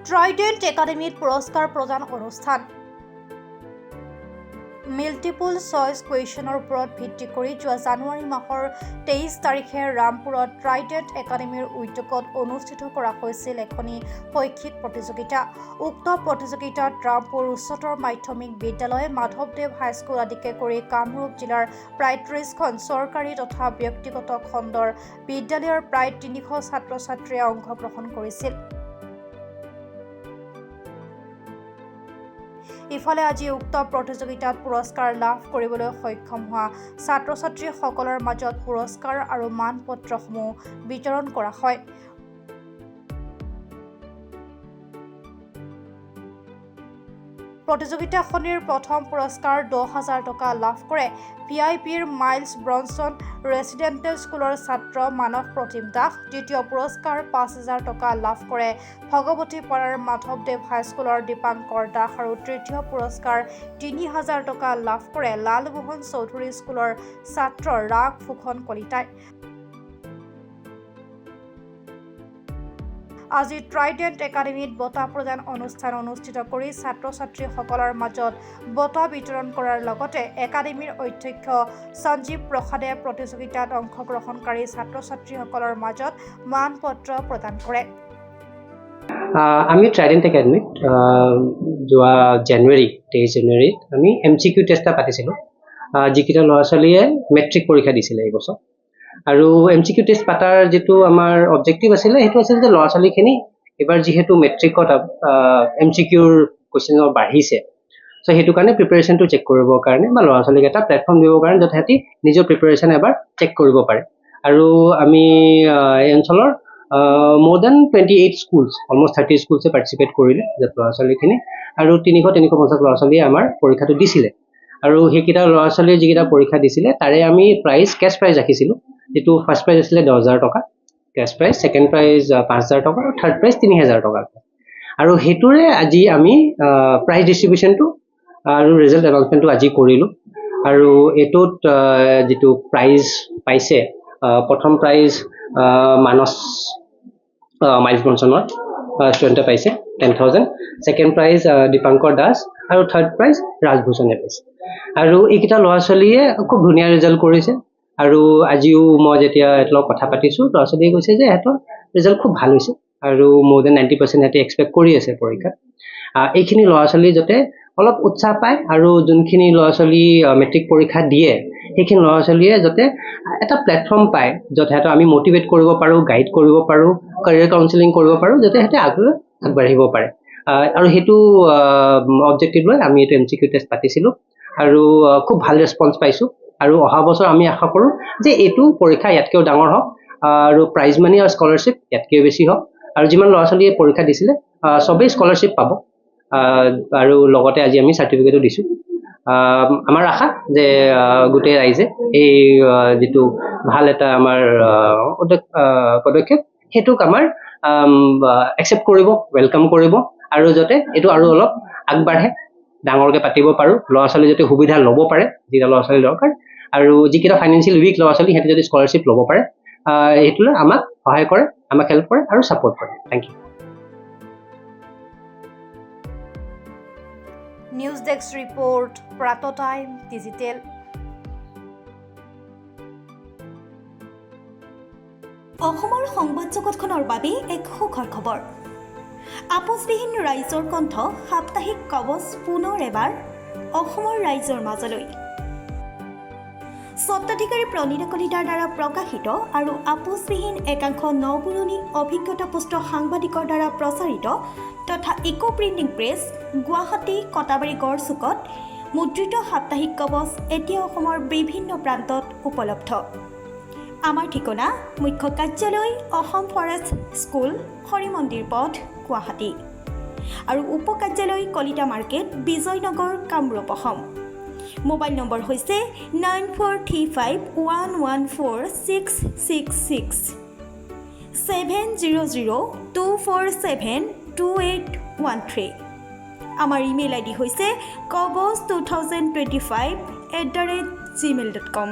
Trident একাডেমীত পুৰস্কাৰ প্ৰদান অনুষ্ঠান। মাল্টিপল চইচ কুৱেশ্যনৰ ওপৰত ভিত্তি কৰি যোৱা জানুৱাৰী মাহৰ 23 তাৰিখে ৰামপুৰত ট্ৰাইডেণ্ট একাডেমীৰ উদ্যোগত অনুষ্ঠিত কৰা হৈছিল এখনি শৈক্ষিক প্ৰতিযোগিতা। উক্ত প্ৰতিযোগিতাত ৰামপুৰ উচ্চতৰ মাধ্যমিক বিদ্যালয়, মাধৱদেৱ হাইস্কুল আদিকে কৰি কামৰূপ জিলাৰ প্ৰায় 30খন চৰকাৰী তথা ব্যক্তিগত খণ্ডৰ বিদ্যালয়ৰ প্ৰায় 300 ছাত্ৰ-ছাত্ৰীয়ে অংশগ্ৰহণ কৰিছিল। ইফালে আজি উক্ত প্ৰতিযোগিতাত পুৰস্কাৰ লাভ কৰিবলৈ সক্ষম হোৱা ছাত্ৰ-ছাত্ৰীসকলৰ মাজত পুৰস্কাৰ আৰু মানপত্ৰসমূহ বিতৰণ কৰা হয়। প্ৰতিযোগিতাখনিৰ প্ৰথম পুৰস্কাৰ 10,000 টকা লাভ কৰে PIBৰ মাইলছ ব্ৰনছন ৰেচিডেণ্টেল স্কুলৰ ছাত্ৰ মানৱ প্ৰতিম দাস। দ্বিতীয় পুৰস্কাৰ 5,000 টকা লাভ কৰে ভগৱতীপাৰাৰ মাধৱদেৱ হাইস্কুলৰ দীপাংকৰ দাস আৰু তৃতীয় পুৰস্কাৰ 3,000 টকা লাভ কৰে লালমোহন চৌধুৰী স্কুলৰ ছাত্ৰ ৰাগ ফুকন কলিতাই। আজি ট্ৰাইডেণ্ট একাডেমীত বঁটা প্ৰদান অনুষ্ঠান অনুষ্ঠিত কৰি ছাত্ৰ-ছাত্ৰীসকলৰ মাজত বঁটা বিতৰণ কৰাৰ লগতে একাডেমীৰ অধ্যক্ষ সঞ্জীৱ প্ৰসাদে প্ৰতিযোগিতাত অংশগ্ৰহণকাৰী ছাত্ৰ-ছাত্ৰীসকলৰ মাজত মানপত্ৰ প্ৰদান কৰে। আমি ট্ৰাইডেণ্ট একাডেমীত যোৱা জানুৱাৰী 23 জানুৱাৰীত আমি MCQ টেষ্ট এটা পাতিছিলোঁ, যিকেইটা ল'ৰা ছোৱালীয়ে মেট্ৰিক পৰীক্ষা দিছিলে এই বছৰ। আৰু MCQ টেষ্ট পাতাৰ যিটো আমাৰ অবজেক্টিভ আছিলে সেইটো আছিল যে ল'ৰা ছোৱালীখিনি এবাৰ যিহেতু মেট্ৰিকত MCQৰ কুৱেশ্যন বাঢ়িছে, চ' সেইটো কাৰণে প্ৰিপেৰেশ্যনটো চেক কৰিবৰ কাৰণে বা ল'ৰা ছোৱালীক এটা প্লেটফৰ্ম দিবৰ কাৰণে য'ত সিহঁতি নিজৰ প্ৰিপেৰেশ্যন এবাৰ চেক কৰিব পাৰে। আৰু আমি এই অঞ্চলৰ more than 28 schools, almost 30 schools participate কৰিলে য'ত ল'ৰা ছোৱালীখিনি, আৰু 300-350 ল'ৰা ছোৱালীয়ে আমাৰ পৰীক্ষাটো দিছিলে। আৰু সেইকেইটা ল'ৰা ছোৱালীয়ে যিকেইটা পৰীক্ষা দিছিলে তাৰে আমি কেছ প্ৰাইজ ৰাখিছিলোঁ, যিটো ফাৰ্ষ্ট প্ৰাইজ আছিলে 10,000 টকা কেছ প্ৰাইজ, ছেকেণ্ড প্ৰাইজ 5,000 টকা আৰু থাৰ্ড প্ৰাইজ 3,000 টকা। আৰু সেইটোৰে আজি আমি প্ৰাইজ ডিষ্ট্ৰিবিউশ্যনটো আৰু ৰিজাল্ট এনাউন্সমেণ্টটো আজি কৰিলোঁ। আৰু এইটোত যিটো প্ৰাইজ পাইছে, প্ৰথম প্ৰাইজ মানস মাইলছ ব্ৰনছনৰ ষ্টুডেণ্টে পাইছে 10,000, ছেকেণ্ড প্ৰাইজ দীপাংকৰ দাস আৰু থাৰ্ড প্ৰাইজ ৰাজভূষণে পাইছে। আৰু এইকেইটা ল'ৰা ছোৱালীয়ে খুব ধুনীয়া ৰিজাল্ট কৰিছে। আৰু আজিও মই যেতিয়া এতিয়ালৈ কথা পাতিছোঁ, ল'ৰা ছোৱালীয়ে কৈছে যে সিহঁতৰ ৰিজাল্ট খুব ভাল হৈছে আৰু more than 90% সিহঁতে এক্সপেক্ট কৰি আছে পৰীক্ষাত। এইখিনি ল'ৰা ছোৱালী যাতে অলপ উৎসাহ পায় আৰু যোনখিনি ল'ৰা ছোৱালী মেট্ৰিক পৰীক্ষা দিয়ে সেইখিনি ল'ৰা ছোৱালীয়ে যাতে এটা প্লেটফৰ্ম পায় য'ত সিহঁতক আমি মটিভেট কৰিব পাৰোঁ, গাইড কৰিব পাৰোঁ, কেৰিয়াৰ কাউন্সেলিং কৰিব পাৰোঁ, যাতে সিহঁতে আগবাঢ়িব পাৰে। আৰু সেইটো অবজেক্টিভ লৈ আমি এইটো MCQ টেষ্ট পাতিছিলোঁ আৰু খুব ভাল ৰেছপন্স পাইছোঁ। আৰু অহা বছৰ আমি আশা কৰোঁ যে এইটো পৰীক্ষা ইয়াতকৈও ডাঙৰ হওক আৰু প্ৰাইজ মানি আৰু স্কলাৰশ্বিপ ইয়াতকৈ বেছি হওক। আৰু যিমান ল'ৰা ছোৱালীয়ে পৰীক্ষা দিছিলে চবেই স্কলাৰশ্বিপ পাব। আৰু লগতে আজি আমি চাৰ্টিফিকেটো দিছোঁ। আমাৰ আশা যে গোটেই ৰাইজে এই যিটো ভাল এটা আমাৰ পদক্ষেপ সেইটোক আমাৰ একচেপ্ট কৰিব, ৱেলকাম কৰিব, আৰু যাতে এইটো আৰু অলপ আগবাঢ়ে, ডাঙৰকৈ পাতিব পাৰোঁ, ল'ৰা ছোৱালী যাতে সুবিধা ল'ব পাৰে যিকেইটা ল'ৰা ছোৱালী দৰকাৰ, আৰু যিকেইটা ফাইনেন্সিয়েল উইক ল'ৰা ছোৱালী সিহঁতে যদি স্কলাৰশ্বিপ ল'ব পাৰে, সেইটোলৈ আমাক সহায় কৰে, আমাক হেল্প কৰে আৰু ছাপোৰ্ট কৰে। Thank you. News desk report, প্ৰাত টাইম ডিজিটেল। অসমৰ সংবাদ জগতখনৰ বাবে এক সুখৰ খবৰ। আপোচবিহীন ৰাইজৰ কণ্ঠ সাপ্তাহিক কবচ পুনৰ এবাৰ অসমৰ ৰাইজৰ মাজলৈ। স্বত্বাধিকাৰী প্ৰণীতা কলিতাৰ দ্বাৰা প্ৰকাশিত আৰু আপোচবিহীন একাংশ নপুৰণি অভিজ্ঞতাপুষ্ট সাংবাদিকৰ দ্বাৰা প্ৰচাৰিত তথা eco printing press, Guwahati Katabari গড়চুকত মুদ্ৰিত সাপ্তাহিক কবচ এতিয়া অসমৰ বিভিন্ন প্ৰান্তত উপলব্ধ। আমাৰ ঠিকনা মুখ্য কাৰ্যালয় অসম ফৰেষ্ট স্কুল, হৰিমন্দিৰ পথ, গুৱাহাটী, আৰু উপ কাৰ্যালয় Kalita market, Bijoynagar, Kamrup, Assam. Mobile number হৈছে 9435114666, 7002472813। আমাৰ ইমেইল ID হৈছে kobos2025@gmail.com।